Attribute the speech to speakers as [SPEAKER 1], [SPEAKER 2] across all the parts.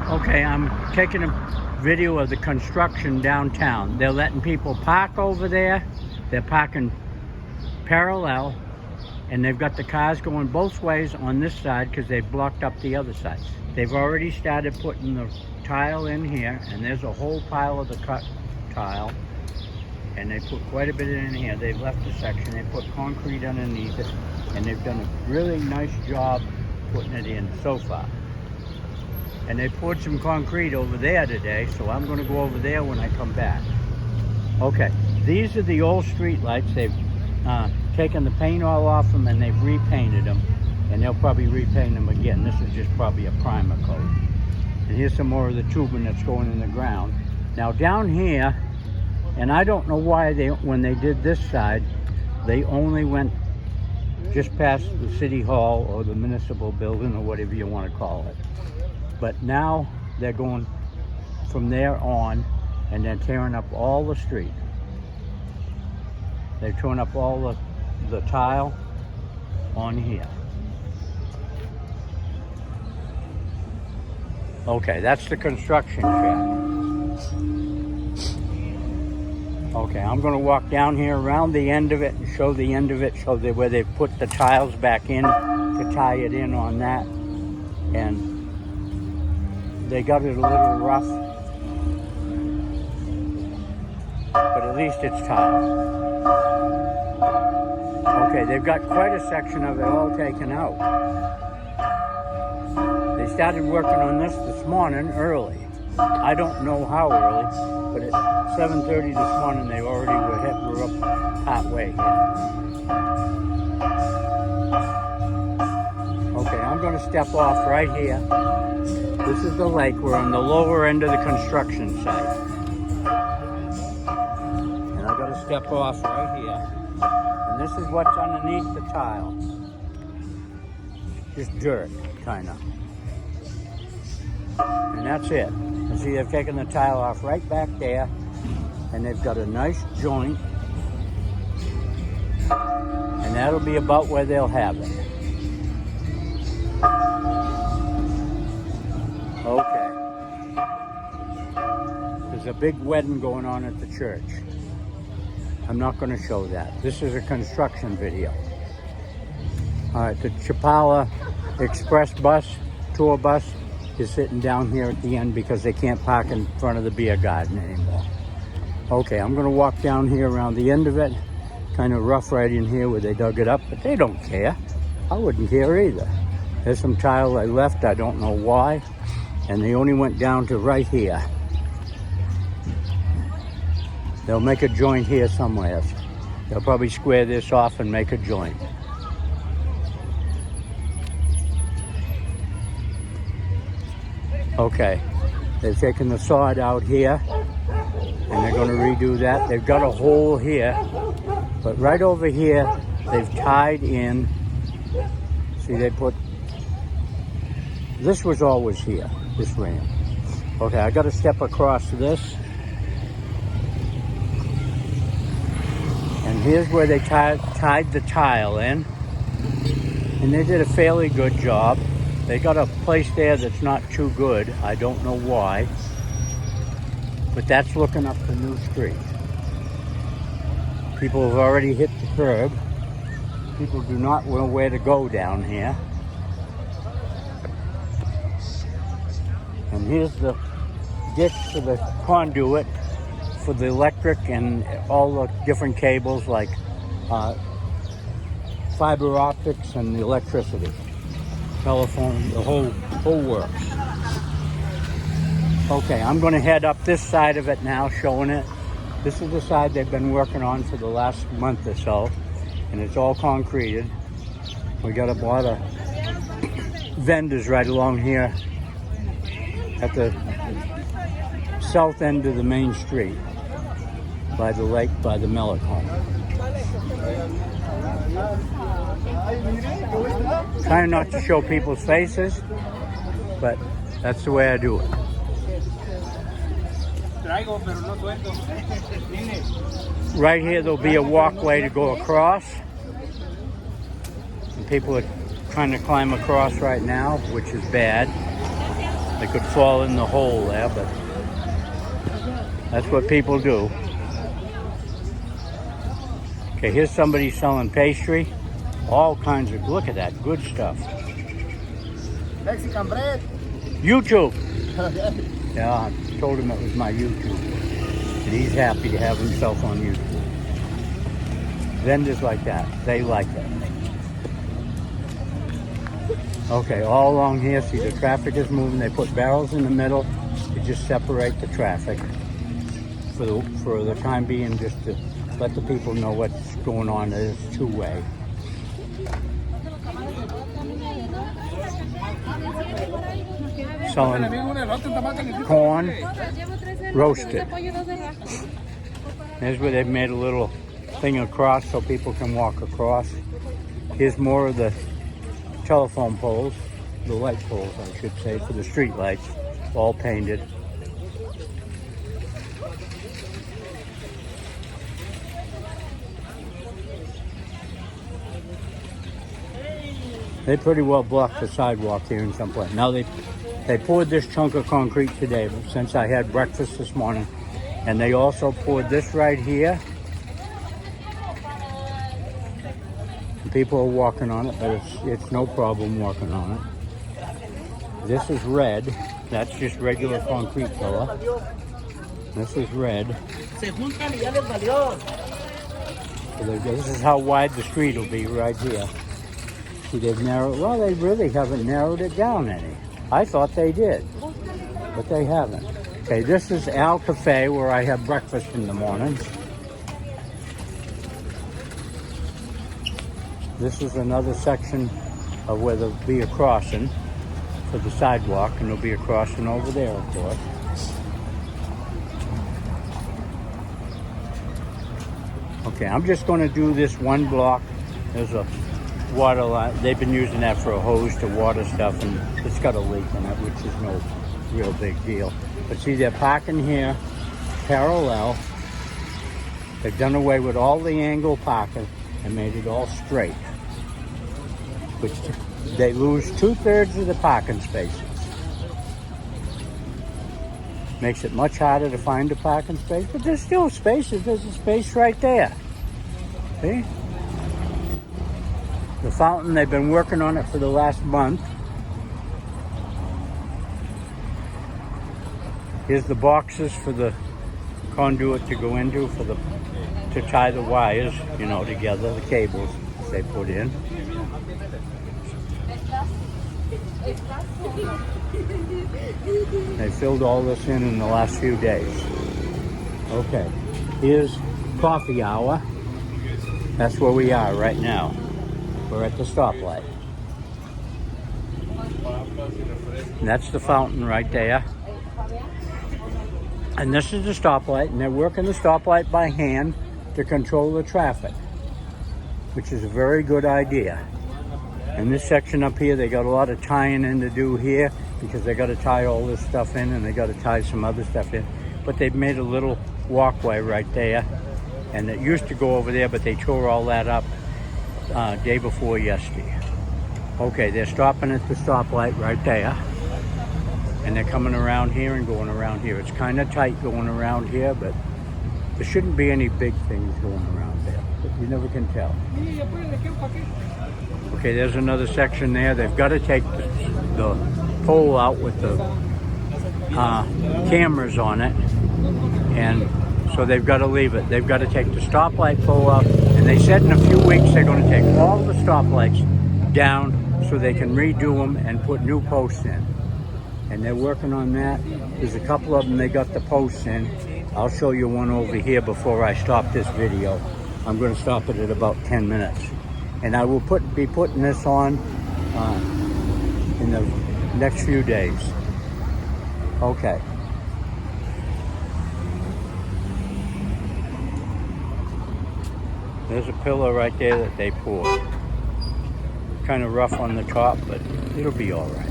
[SPEAKER 1] Okay, I'm taking a video of the construction downtown. They're letting people park over there. They're parking parallel, and they've got the cars going both ways on this side because they've blocked up the other side. They've already started putting the tile in here, and there's a whole pile of the cut tile, and they put quite a bit in here. They've left a section, they put concrete underneath it, and they've done a really nice job putting it in so far. And they poured some concrete over there today, so I'm going to go over there when I come back. Okay, these are the old street lights. They've taken the paint all off them and they've repainted them, and they'll probably repaint them again. This is just probably a primer coat. And here's some more of the tubing that's going in the ground. Now down here, and I don't know why when they did this side, they only went just past the city hall or the municipal building or whatever you want to call it. But now they're going from there on, and they're tearing up all the street. They're tearing up all the tile on here. Okay, that's the construction shack. Okay, I'm going to walk down here around the end of it and show the end of it, show where they've put the tiles back in to tie it in on that. And they got it a little rough, but at least it's tile. Okay, they've got quite a section of it all taken out. They started working on this morning early. I don't know how early, but at 7:30 this morning they already were up part way here. Okay, I'm going to step off right here. This is the lake. We're on the lower end of the construction site. And I've got to step off right here. And this is what's underneath the tile. Just dirt, kind of. And that's it. You see, they've taken the tile off right back there. And they've got a nice joint. And that'll be about where they'll have it. Okay. There's a big wedding going on at the church. I'm not going to show that. This is a construction video. All right, the Chapala Express bus, tour bus, is sitting down here at the end because they can't park in front of the beer garden anymore. Okay, I'm going to walk down here around the end of it. Kind of rough right in here where they dug it up, but they don't care. I wouldn't care either. There's some tile they left, I don't know why. And they only went down to right here. They'll make a joint here somewhere. They'll probably square this off and make a joint. Okay, they've taken the sod out here and they're going to redo that. They've got a hole here, but right over here they've tied in. See, they put, this was always here, this ramp. Okay, I got to step across this. And here's where they tied the tile in. And they did a fairly good job. They got a place there that's not too good. I don't know why. But that's looking up the new street. People have already hit the curb. People do not know where to go down here. And here's the ditch for the conduit for the electric and all the different cables like fiber optics and the electricity, telephone, the whole works. Okay, I'm going to head up this side of it now, showing it. This is the side they've been working on for the last month or so, and it's all concreted. We got a lot of vendors right along here at the south end of the main street by the lake, by the Melicon. Trying not to show people's faces, but that's the way I do it. Right here there'll be a walkway to go across. And people are trying to climb across right now, which is bad. They could fall in the hole there, but that's what people do. Okay, here's somebody selling pastry. All kinds of, look at that, good stuff.
[SPEAKER 2] Mexican bread.
[SPEAKER 1] YouTube. Yeah, I told him it was my YouTube. And he's happy to have himself on YouTube. Vendors like that, they like it. Okay, all along here, see the traffic is moving. They put barrels in the middle to just separate the traffic for the time being, just to let the people know what's going on. It's two-way. Selling corn roasted. Here's where they've made a little thing across so people can walk across. Here's more of the telephone poles, the light poles I should say, for the street lights, all painted. They pretty well blocked the sidewalk here in some place. Now they poured this chunk of concrete today since I had breakfast this morning. And they also poured this right here. And people are walking on it, but it's no problem walking on it. This is red. That's just regular concrete color. This is red. So this is how wide the street will be right here. See, they've narrowed, well, they really haven't narrowed it down any. I thought they did, but they haven't. Okay, this is Al Cafe, where I have breakfast in the mornings. This is another section of where there'll be a crossing for the sidewalk, and there'll be a crossing over there, of course. Okay, I'm just going to do this one block. There's a water line. They've been using that for a hose to water stuff, and it's got a leak in it, which is no real big deal. But see, they're parking here parallel. They've done away with all the angle parking and made it all straight, which they lose 2/3 of the parking spaces. Makes it much harder to find a parking space, but there's still spaces. There's a space right there. See? The fountain, they've been working on it for the last month. Here's the boxes for the conduit to go into to tie the wires, you know, together, the cables they put in. They filled all this in the last few days. Okay, here's coffee hour. That's where we are right now. We're at the stoplight. And that's the fountain right there. And this is the stoplight, and they're working the stoplight by hand to control the traffic, which is a very good idea. And this section up here, they got a lot of tying in to do here, because they got to tie all this stuff in, and they got to tie some other stuff in. But they've made a little walkway right there, and it used to go over there, but they tore all that up day before yesterday. Okay, they're stopping at the stoplight right there, and they're coming around here and going around here. It's kind of tight going around here, but there shouldn't be any big things going around there, but you never can tell. Okay, there's another section there. They've got to take the pole out with the cameras on it, and so they've got to leave it. They've got to take the stoplight pole out, and they said in a few weeks they're going to take all the stoplights down so they can redo them and put new posts in. And they're working on that. There's a couple of them they got the posts in. I'll show you one over here before I stop this video. I'm going to stop it at about 10 minutes. And I will be putting this on in the next few days. Okay. There's a pillar right there that they poured. Kind of rough on the top, but it'll be all right.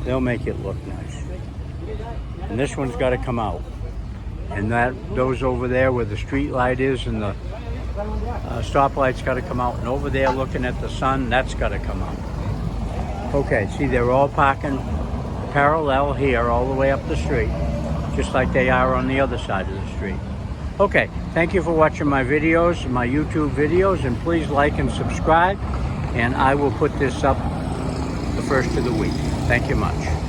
[SPEAKER 1] They'll make it look nice. And this one's got to come out. And those over there where the street light is and the stoplight's got to come out. And over there looking at the sun, that's got to come out. Okay, see, they're all parking parallel here all the way up the street, just like they are on the other side of the street. Okay, thank you for watching my videos, my YouTube videos, and please like and subscribe, and I will put this up the first of the week. Thank you much.